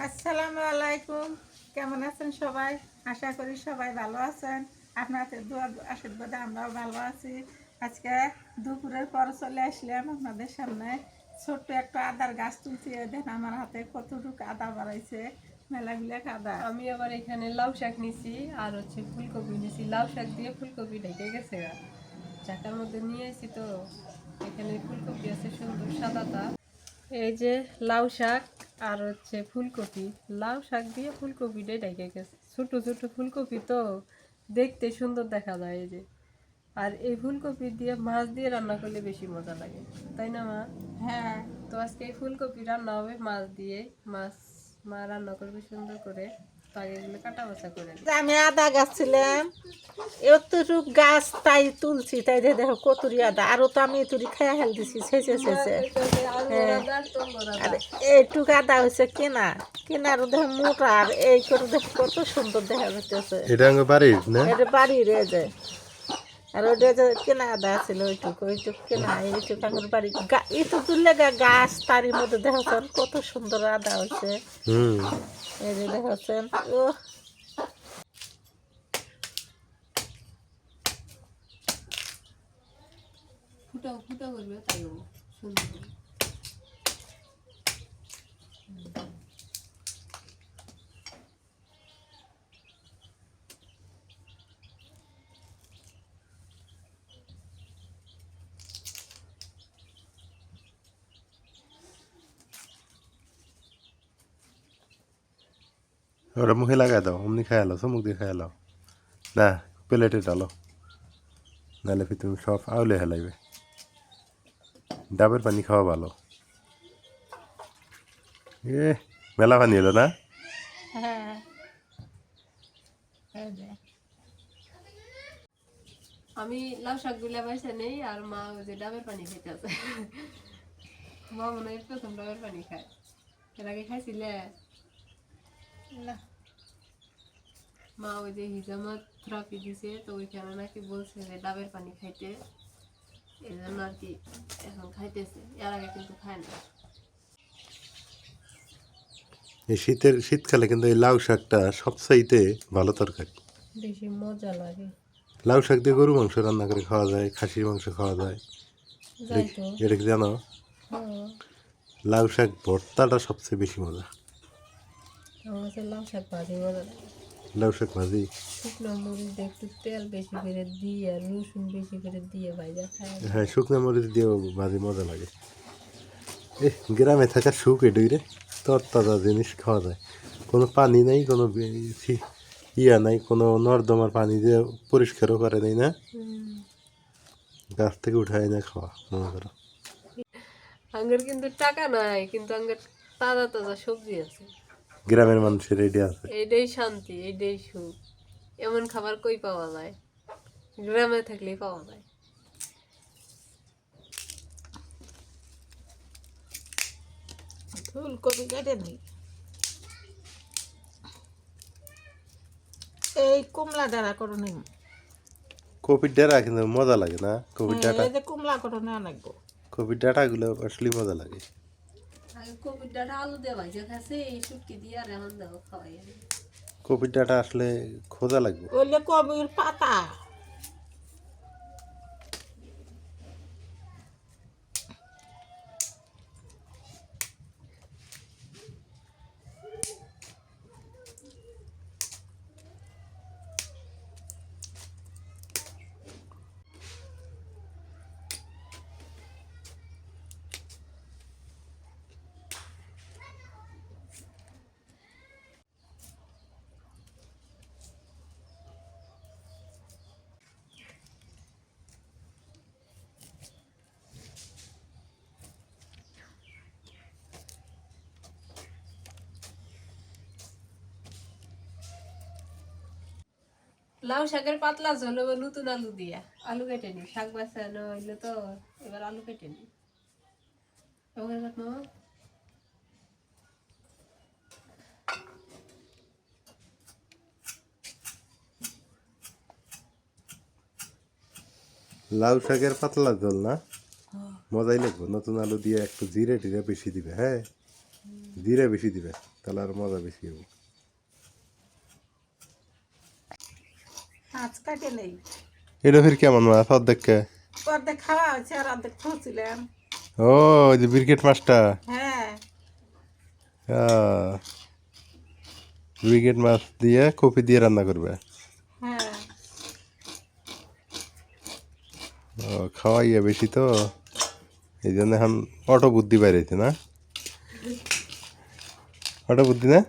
আসসালামু আলাইকুম। কেমন আছেন সবাই? আশা করি সবাই ভালো আছেন। আপনাদের দোয়া আশীর্বাদে আমরাও ভালো আছি। আজকে দুপুরের পর চলে আসলাম আপনাদের সামনে। ছোট্ট একটা আদার গাছ তুলছি, দেখেন আমার হাতে কতটুকু আদা বাড়াইছে, মেলাগুলো আদা। আমি আবার এখানে লাউ শাক নিছি আর হচ্ছে ফুলকপি নিছি। লাউ শাক দিয়ে ফুলকপি ঢেকে গেছে চাকার মধ্যে নিয়ে আসি তো। এখানে ফুলকপি আছে সুন্দর সাদাটা। এই যে লাউ শাক আর হচ্ছে ফুলকপি। লাউ শাক দিয়ে ফুলকপিটাই ঢেকে গেছে। ছোট ছোট ফুলকপি তো দেখতে সুন্দর দেখা যায়। এই যে আর এই ফুলকপি দিয়ে মাছ দিয়ে রান্না করলে বেশি মজা লাগে, তাই না মা? হ্যাঁ, তো আজকে এই ফুলকপি রান্না হবে মাছ দিয়ে। মাছ মা রান্না করবে সুন্দর করে। তো আগে এগুলো কাটা বাছা করে দিই। আমি আদা গাছ ছিলাম, এতটুক গাছ তাই তুলছি, তাই দেখো কতুরি আদা। আরো তো আমি এতুরি খেয়ে হেল দিছি, ছেঁচে ছেঁচে। হ্যাঁ, আর এইটুক আদা হয়েছে কেনা, কেনার দেখো মোটা, আর এই করে দেখো কত সুন্দর দেখা যাচ্ছে। এটা আমার বাড়ির না? এটা বাড়ির এই যে, আর ওইটা যে কেনা আদা ছিল ওইটুক কেনা, এইটুক আমার বাড়ি। একটু তুললে গাছ তারই মধ্যে দেখাচ্ছেন কত সুন্দর আদা হয়েছে। এই যে দেখাচ্ছেন, ও ফুটাও ফুটাও করবে তাই সুন্দর। ওটা মুখে লাগাই দাও, অমনি খাই আলো, চুমুক দিয়ে খাই আলো না, প্লেটে ডালো, নাহলে ফির তুমি সব আউলে হেলাইবে। ডাবের পানি খাওয়া ভালো। এ মেলা পানি এলো না? হ্যাঁ, এই যে আমি লাউ শাক গুলা বাইসা নেই আর মা ওই যে ডাবের পানি খেতে আছে। মা মনে হয় প্রথম ডাবের পানি খায়। এর আগে খাইছিলে? না, মা ওই যে হিজামত থেরাপি দিছে, তো ওইখানে নাকি বলছে যে ডাবের পানি খাইতে, এই জন্য আর কি এখন খাইতেছে। এর আগে কিন্তু খায় না। এই শীতকালে কিন্তু এই লাউ শাকটা সবচাইতে ভালো তরকারি। বেশি মজা লাগে। লাউ শাক দিয়ে গরু মাংস রান্না করে খাওয়া যায়, খাসির মাংস খাওয়া যায়। যাই তো। এটা কি জানো? হ্যাঁ, লাউ শাক ভর্তাটা সবচেয়ে বেশি মজা। আমার কাছে লাউ শাক ভাজি মজা লাগে। লাউ শাক ভাজি, শুকনো মরিচ দিয়ে একটু তেল বেশি করে দিয়ে আর রসুন বেশি করে দিয়ে ভাজা খায়। হ্যাঁ, শুকনো মরিচ দিয়েও ভাজি মজা লাগে। গ্রামে থাকার সুখ এটুই রে, তরতাজা জিনিস খাওয়া যায়। কোনো পানি নাই, কোনো ইয়া নাই, কোনো নর্দমার পানি দিয়ে পরিষ্কারও করে নেই না, গাছ থেকে উঠায় না খাওয়া মনে করো। আঙ্গের কিন্তু টাকা নাই, কিন্তু আঙ্গের তাজা তাজা সবজি আছে। গ্রামের মানুষের রেডি আছে। এইটাই শান্তি, এইটাই সুখ। এমন খাবার কই পাওয়া যায়? গ্রামে থাকলেই পাওয়া যায়। ফুলকপি কেটে নেই, এই কুমলা ডাঁড়া করে নেই। কপির ডাঁটা কিন্তু মজা লাগে না? কপির ডাঁটা, এই যে কুমলা করে নেওয়া লাগবো। কপির ডাঁটাগুলো আসলে মজা লাগে। আগে কপির ডাঁটা আলু দিয়ে ভাজা খাচ্ছে, এই শুটকি দিয়ে আর এখন দেখো খাওয়াই। কপির ডাঁটা আসলে খোঁজা লাগবে। ওইলে কবির পাতা। লাউ শাকের পাতলা ঝোল হবে নতুন আলু দিয়া। আলু কেটে নি, শাক বাঁচানো হইলো তো এবার আলু কেটে নি। লাউ শাকের পাতলা ঝোল না, মজাই লাগবে। নতুন আলু দিয়ে একটু জিরে টিরে বেশি দিবে, হ্যাঁ জিরা বেশি দিবে তাহলে আর মজা বেশি হবে। মাছ কাটে নেই, এটা ফির কেমন মাছ অর্ধেক কে? অর্ধেক খাওয়া হয়েছে আর অর্ধেক খুঁজছিলাম। ও ওই যে ব্রিগেড মাছটা। হ্যাঁ, ব্রিগেড মাছ দিয়ে কপি দিয়ে রান্না করবে। হ্যাঁ, ও খাওয়াইয়া বেশি তো এই জন্য এখন অটো বুদ্ধি বাইরেছে না, অটো বুদ্ধি না।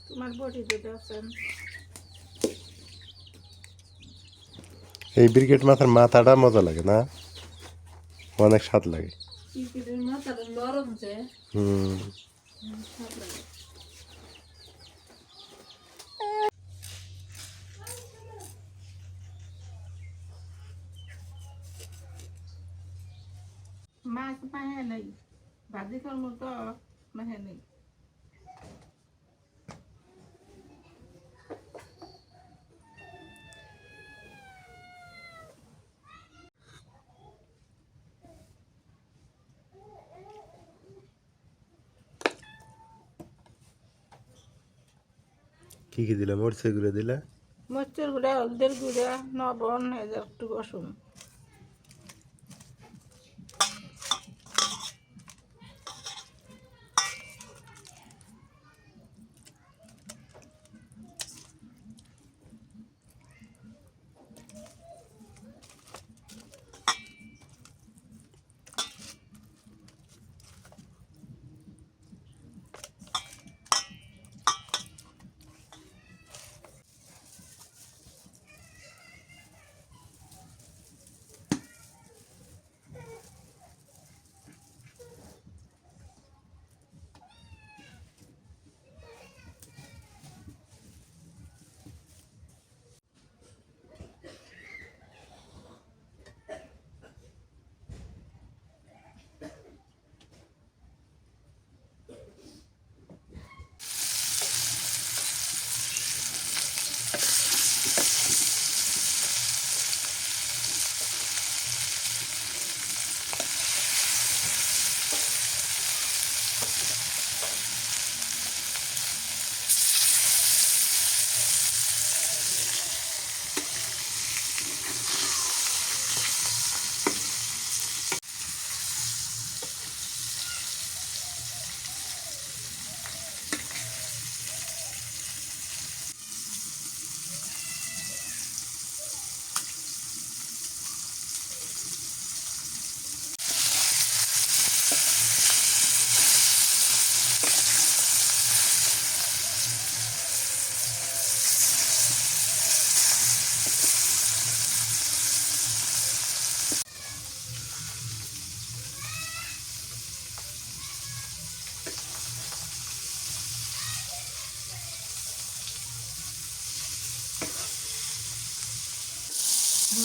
তোমার বটি দিতে আছেন। এই ব্রিগেড মাছের মাথাটা মজা লাগে না, অনেক স্বাদ লাগে। মাথাটা নরম যে হুম। মাছ মাহে নেই, ভাজি করবো তো মাহে নেই। কি কি দিলা? মরিচের গুঁড়ো দিলা? মরিচের গুঁড়া, হলদের গুঁড়া, লবণ, একটু রসুন।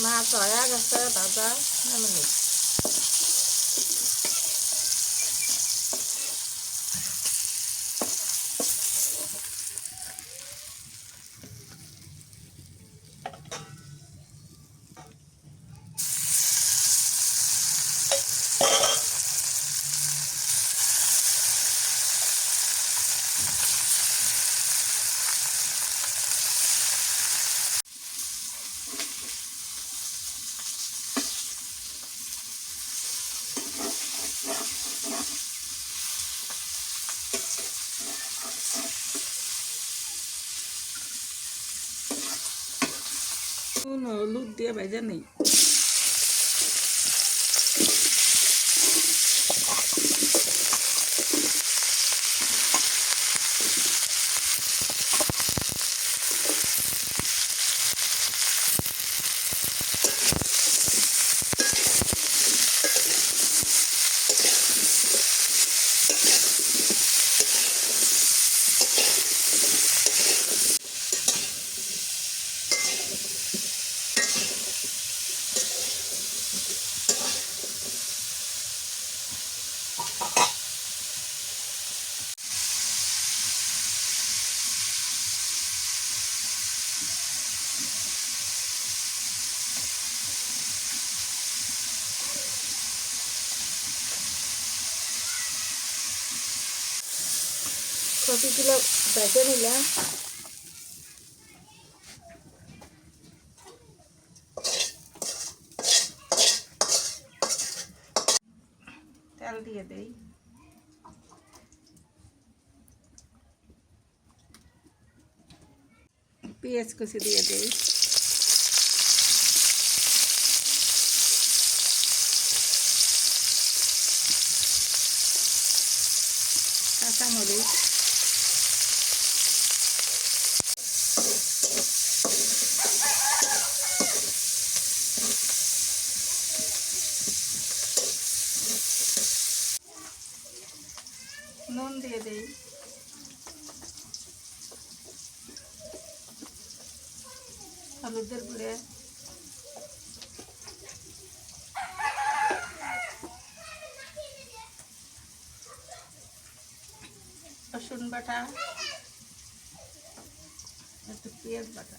মাছ হয়ে গেছে ভাজা, নামিয়ে নিই। নুন হলুদ দিয়ে ভেজে নেই। কপিগুলো ভেজে নিলাম। তেল দিয়ে দেই। পেঁয়াজ কুচি দিয়ে দেই। কাঁচামরিচ, নুন দিয়ে দেই। হলুদের গুঁড়ে, রসুন বাটা, একটু পেঁয়াজ বাটা।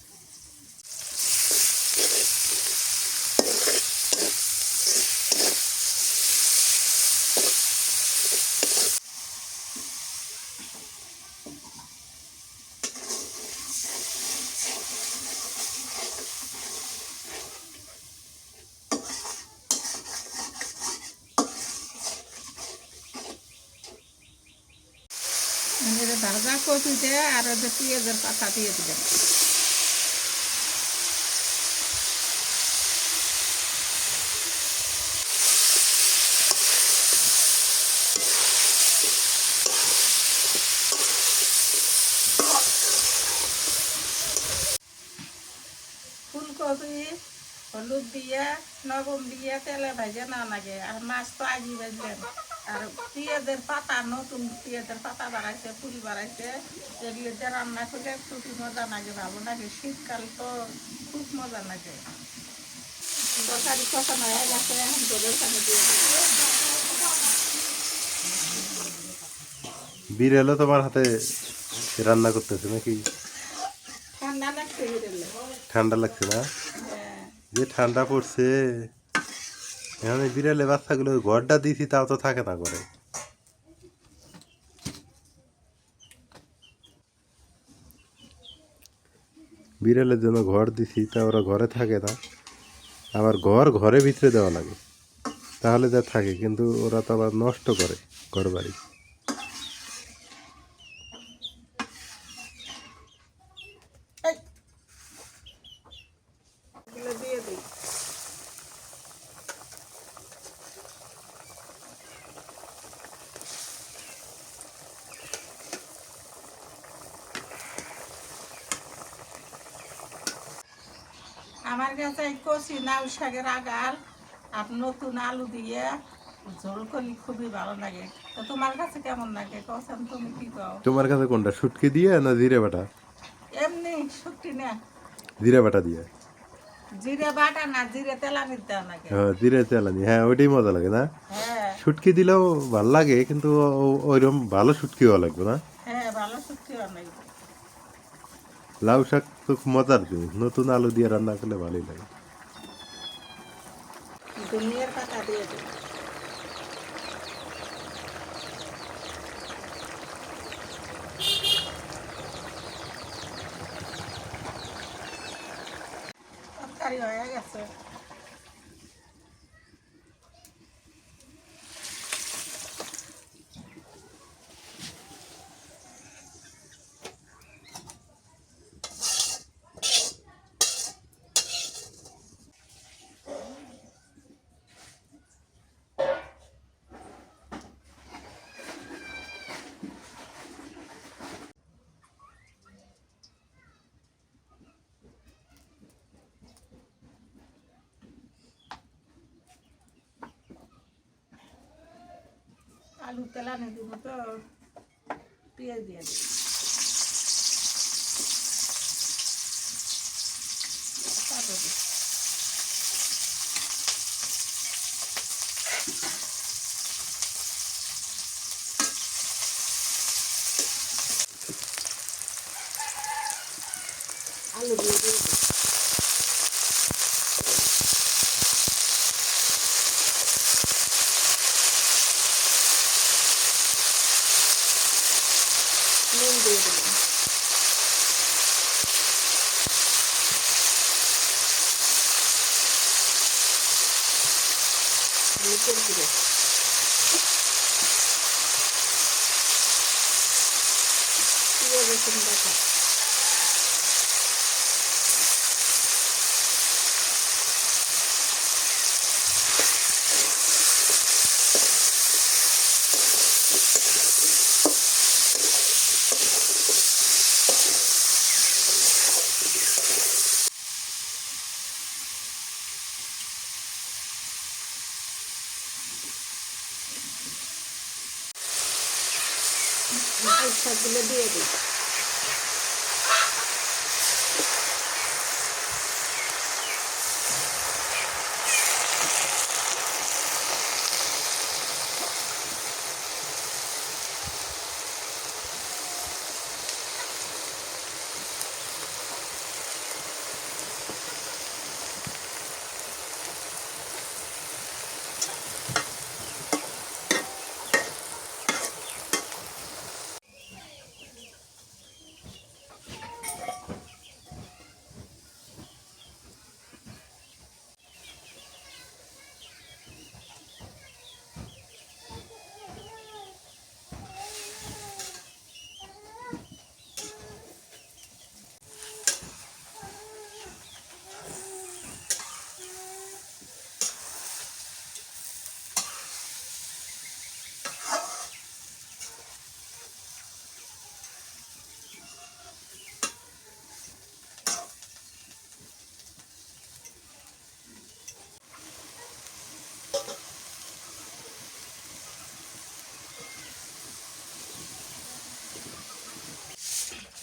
ভাজা কপিতে আর ওদের পেঁয়াজের পাতা দিয়ে দিবেন। ফুলকপি হলুদ দিয়ে লবণ দিয়ে তেলে ভাজে না লাগে, আর মাছ তো আগে ভাজলেন। আর পেঁয়াজের পাতা, নতুন পেঁয়াজের পাতা বাড়াইছে, ফুল বাড়াইছে, এগুলো দিয়ে রান্না করলে খুবই মজা লাগে, ভালো লাগে। শীতকাল তো খুব মজা লাগে। তরকারি কষানো হয়ে গেছে, এখন জলের পানি দিয়ে দিই। বিড়ালও তোমার হাতে রান্না করতেছে নাকি? ঠান্ডা লাগছে বিড়ালে। ঠান্ডা লাগছে না? হ্যাঁ। যে ঠান্ডা পড়ছে এখন এই বিড়ালে বাচ্চাগুলো ঘরটা দিছি তাও তো থাকে না ঘরে। বিড়ালের জন্য ঘর দিছি তা ওরা ঘরে থাকে না, আবার ঘরে ভিতরে দেওয়া লাগে তাহলে যা থাকে, কিন্তু ওরা তো আবার নষ্ট করে ঘর বাড়ি। এগুলো দিয়ে দিই। আমার কাছে এই কচি লাউ শাকের আগাল আর নতুন আলু দিয়ে ঝোল করলে খুবই ভালো লাগে। তো তোমার কাছে কেমন লাগে কখন, তুমি কি কও? তোমার কাছে কোনটা, শুটকি দিয়ে না জিরে বাটা? এমনি শুকটি না, জিরে বাটা দিয়ে? জিরে বাটা না, জিরে তেলানি দেওয়া লাগে। হ্যাঁ জিরে চালানি, হ্যাঁ ওইটাই মজা লাগে না? হ্যাঁ শুটকি দিলেও ভালো লাগে, কিন্তু ওইরকম ভালো শুটকিও লাগবে না। হ্যাঁ, ভালো শুকটি অনেক। লাউ শাক তো খুব মজার জিনিস, নতুন আলু দিয়ে রান্না করলে ভালোই লাগে। ধনিয়ার পাতা দিয়ে দিই। তরকারি হয়ে গেছে। আলু তেলানি দিব তো, পেঁয়াজ দিয়ে দিই। তারপর দিই। আলু দিয়ে দিই। নুন দিয়ে দিলাম। হলুদের গুঁড়ো, পেঁয়াজ রসুন বাটা, এই শাকগুলো দিয়ে দিই।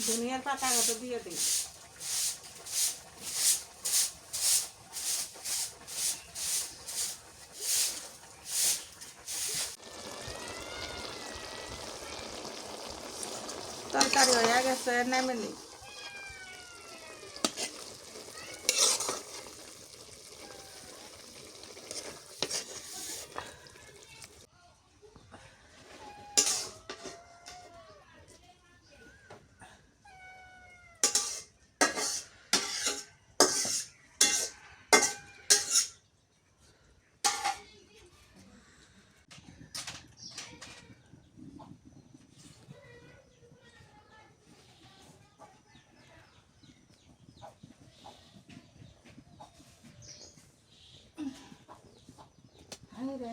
ধনিয়ার পাতা কত দিয়ে দিই। তরকারি হয়ে গেছে, নেমে নিই।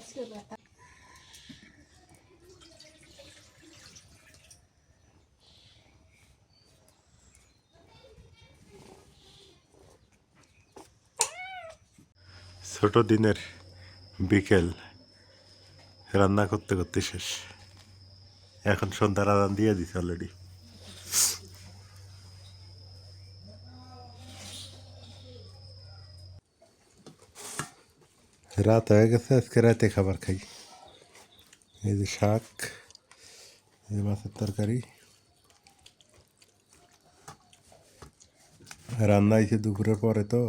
আজকে ব্যথা। ছোট দিনের বিকেল রান্না করতে করতে শেষ। এখন সন্ধ্যার আজান দিয়ে দিছে অলরেডি। রাত হয়ে গেছে, আজকে রাতে খাবার খাই। এই যে শাক, এই যে মাছের তরকারি, রান্না হয়েছে দুপুরের পরে তো।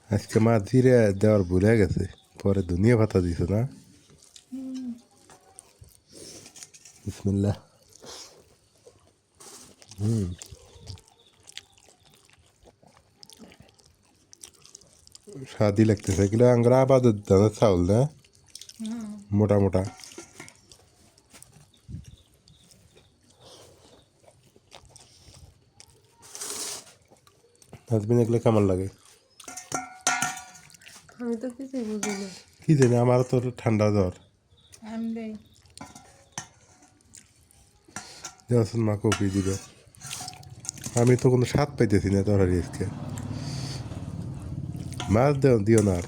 আজকে মাছ জিরে দেওয়ার ভুলে গেছে, পরে ধনিয়া পাতা দিছে না। বিসমিল্লাহ। স্বাদই লাগতেছে। এগুলো আঙ্গরা আবাদের ধানের চাউল না, মোটা মোটা। হাজবেন্ড এগুলো কেমন লাগে? আমি তো কিছুই বুঝি না। কি জানি, আমার তো ঠান্ডা জ্বর। যাচ্ছেন মা কপি দিবে, আমি তো কোনো স্বাদ পাইতেছি না তরকারি আজকে। মাছ দেও দিও না আর।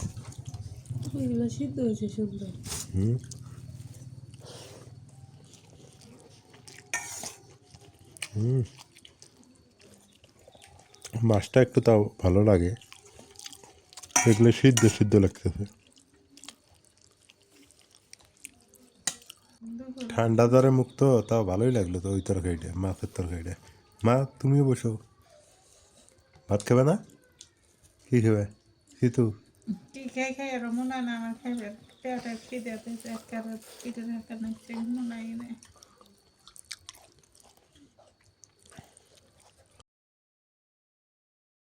এগুলো সিদ্ধ হয়েছে সুন্দর। মাছটা একটু তাও ভালো লাগে, এগুলো সিদ্ধ সিদ্ধ লাগতেছে। ঠান্ডা জ্বরে মুক্ত, তাও ভালোই লাগলো তো ওই তরকারিটা, মাছের তরকারিটা। মা তুমিও বসো, ভাত খাবে না? কি খাবে? সিতু কি খেয়ে খেয়ে এর মনে হয় না আমার খাইবে পেটে খিদে পেয়েছে একটা পিঠের একটা নাচছে মনে হয় না